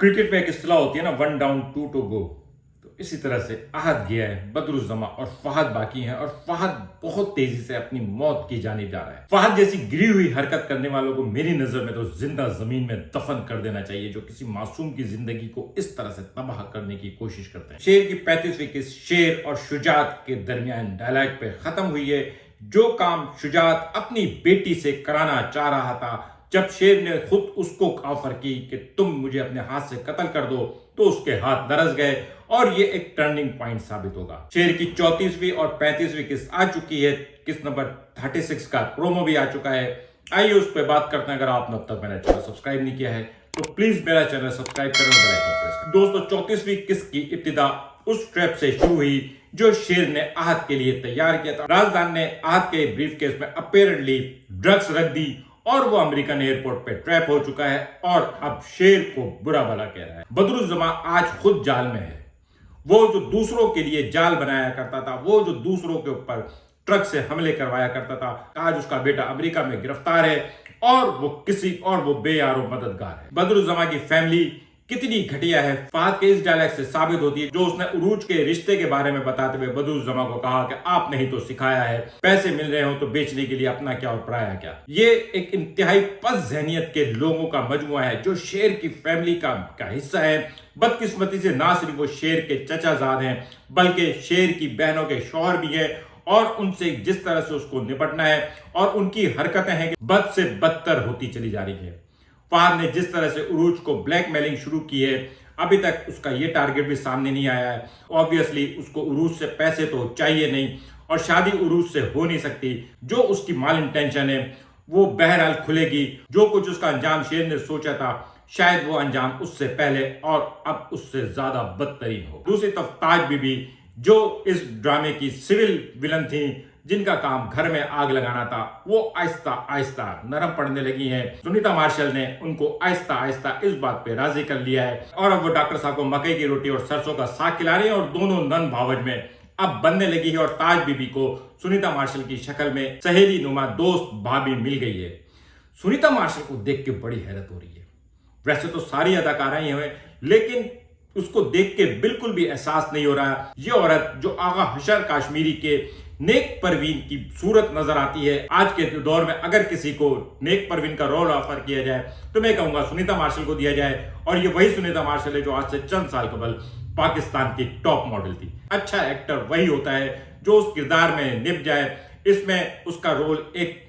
Cricket में एक इस्तेलाह होती है ना, one down two to go. तो इसी तरह से आहत गया है, बदरुज्जमा और फहद बाकी हैं और फहद बहुत तेजी से अपनी मौत की जानिब जा रहा है। फहद जैसी गिरी हुई हरकत करने वालों को मेरी नजर में तो जिंदा जमीन में दफन कर देना चाहिए, जो किसी मासूम की जिंदगी को इस तरह से तबाह करने की कोशिश करते हैं। शेर की 35वीं किस्त शेर और शुजात के दरमियान डायलॉग पे खत्म हुई है। जो काम शुजात अपनी बेटी से कराना चाह रहा था, जब शेर ने खुद उसको ऑफर की कि तुम मुझे अपने हाथ से कत्ल कर दो, तो उसके हाथ दरस गए और ये एक टर्निंग पॉइंट साबित होगा। शेर की 34वीं और 35वीं किस्त आ चुकी है। किस्त नंबर 36 का प्रोमो भी आ चुका है। आइए उस पर बात करते हैं। अगर आपने अब तक मेरा चैनल सब्सक्राइब नहीं किया है तो प्लीज मेरा चैनल सब्सक्राइब करें और बेल आइकन प्रेस करें। दोस्तों, 34वीं किस्त की इब्तिदा उस ट्रैप से शुरू हुई जो शेर ने आहत के लिए तैयार किया था। राजदान ने आहत के ब्रीफ केस में अपेरेंटली ड्रग्स रख दी और वो अमेरिकन एयरपोर्ट पे ट्रैप हो चुका है और अब शेर को बुरा भला कह रहा है। बदरुज्जमा आज खुद जाल में है। वो जो दूसरों के लिए जाल बनाया करता था, वो जो दूसरों के ऊपर ट्रक से हमले करवाया करता था, आज उसका बेटा अमेरिका में गिरफ्तार है और वो बेयारो मददगार है। बदरुज्जमा की फैमिली कितनी घटिया है, फहद के इस डायलॉग से साबित होती है, जो उसने उरूज के रिश्ते के बारे में बताते हुए बदरुज्जमा को कहा कि आपने ही तो सिखाया है, पैसे मिल रहे हो तो बेचने के लिए अपना क्या और पराया क्या। ये एक इंतहाई पस्त जहनियत के लोगों का मजमुआ है जो शेर की फैमिली का हिस्सा है। बदकिस्मती से ना सिर्फ वो शेर के चचाजाद हैं, बल्कि शेर की बहनों के शौहर भी है और उनसे जिस तरह से उसको निपटना है और उनकी हरकतें हैं कि बद से बदतर होती चली जा रही है। फहद ने जिस तरह से उरूज को ब्लैकमेलिंग शुरू की है, अभी तक उसका ये टारगेट भी सामने नहीं आया है। ऑब्वियसली उसको उरूज से पैसे तो चाहिए नहीं और शादी उरूज से हो नहीं सकती। जो उसकी माल इंटेंशन है वो बहरहाल खुलेगी। जो कुछ उसका अंजाम शेर ने सोचा था, शायद वो अंजाम उससे पहले और अब उससे ज्यादा बदतरीन हो। दूसरी तरफ ताज बीबी, जो इस ड्रामे की सिविल विलन थी, जिनका काम घर में आग लगाना था, वो आहिस्ता आहिस्ता नरम पड़ने लगी हैं। सुनीता मार्शल ने उनको आहिस्ता आहिस्ता इस बात पे राजी कर लिया है और अब वो डॉक्टर साहब को मकई की रोटी और सरसों का साग खिला रही है और दोनों नन भावज में अब बनने लगी है। और ताज बीबी को सुनीता मार्शल की शक्ल में सहेली नुमा दोस्त भाभी मिल गई है। सुनीता मार्शल को देख के बड़ी हैरत हो रही है। वैसे तो सारी अदाकाराएं हैं, लेकिन उसको देख के बिल्कुल भी एहसास नहीं हो रहा। ये औरत जो आगा हशर काश्मीरी के नेक परवीन की सूरत नजर आती है, आज के दौर में अगर किसी को नेक परवीन का रोल ऑफर किया जाए तो मैं कहूंगा सुनीता मार्शल को दिया जाए। और ये वही सुनीता मार्शल है जो आज से चंद साल कबल पाकिस्तान की टॉप मॉडल थी। अच्छा एक्टर वही होता है जो उस किरदार में निभ जाए। इसमें उसका रोल एक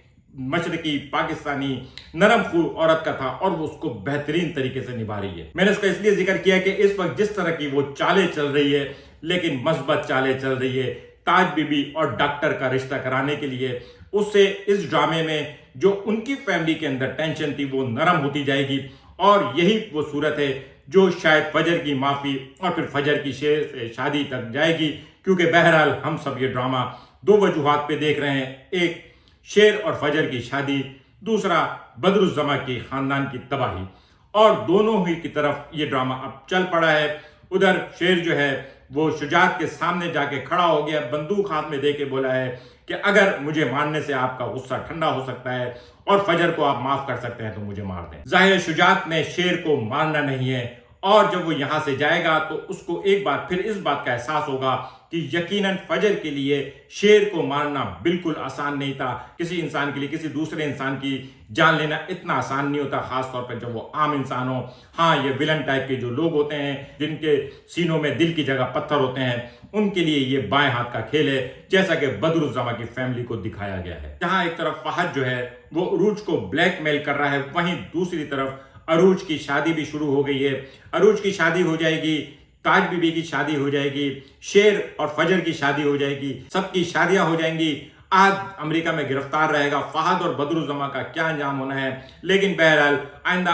मशरकी पाकिस्तानी नरम खूर औरत का था और वो उसको बेहतरीन तरीके से निभा रही है। मैंने उसका इसलिए जिक्र किया कि इस वक्त जिस तरह की वो चालें चल रही है, लेकिन मस्बत चालें चल रही है ताज बीबी और डॉक्टर का रिश्ता कराने के लिए, उससे इस ड्रामे में जो उनकी फैमिली के अंदर टेंशन थी वो नरम होती जाएगी। और यही वो सूरत है जो शायद फजर की माफी और फिर फजर की शेर से शादी तक जाएगी, क्योंकि बहरहाल हम सब ये ड्रामा दो वजूहात पे देख रहे हैं। एक शेर और फजर की शादी, दूसरा बदरुज्जमा की खानदान की तबाही, और दोनों ही की तरफ ये ड्रामा अब चल पड़ा है। उधर शेर जो है वो शुजात के सामने जाके खड़ा हो गया, बंदूक हाथ में देके बोला है कि अगर मुझे मारने से आपका गुस्सा ठंडा हो सकता है और फजर को आप माफ कर सकते हैं तो मुझे मार दें। जाहिर है शुजात ने शेर को मारना नहीं है और जब वो यहां से जाएगा तो उसको एक बार फिर इस बात का एहसास होगा कि यकीनन फजर के लिए शेर को मारना बिल्कुल आसान नहीं था। किसी इंसान के लिए किसी दूसरे इंसान की जान लेना इतना आसान नहीं होता, खासतौर पर जब वो आम इंसान हो। हाँ, ये विलन टाइप के जो लोग होते हैं जिनके सीनों में दिल की जगह पत्थर होते हैं, उनके लिए ये बाएं हाथ का खेल है, जैसा कि बदरुज्जमा की फैमिली को दिखाया गया है। जहां एक तरफ फहद जो है वो उरूज को ब्लैकमेल कर रहा है, वहीं दूसरी तरफ अरूज की शादी भी शुरू हो गई है। अरूज की शादी हो जाएगी, ताज बीबी की शादी हो जाएगी, शेर और फजर की शादी हो जाएगी, सबकी शादियां हो जाएंगी। आज अमेरिका में गिरफ्तार रहेगा फहद और बदरुज्जमा का क्या अंजाम होना है, लेकिन बहरहाल आइंदा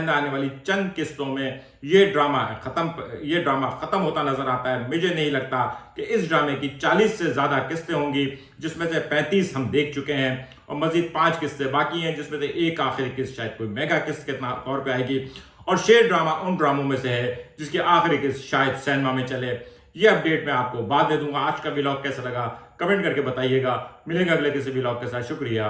आने वाली चंद किस्तों में ये ड्रामा खत्म होता नजर आता है। मुझे नहीं लगता कि इस ड्रामे की 40 से ज्यादा किस्तें होंगी, जिसमें से 35 हम देख चुके हैं और मजीद 5 किस्तें बाकी हैं, जिसमें से एक आखिरी किस्त शायद कोई मेगा किस्त के तौर पर आएगी। और शेर ड्रामा उन ड्रामों में से है जिसकी आखिरी किस्त शायद सिनेमा में चले। ये अपडेट मैं आपको बाद में दूंगा। आज का व्लॉग कैसा लगा कमेंट करके बताइएगा। मिलेंगे अगले किसी व्लॉग के साथ। शुक्रिया।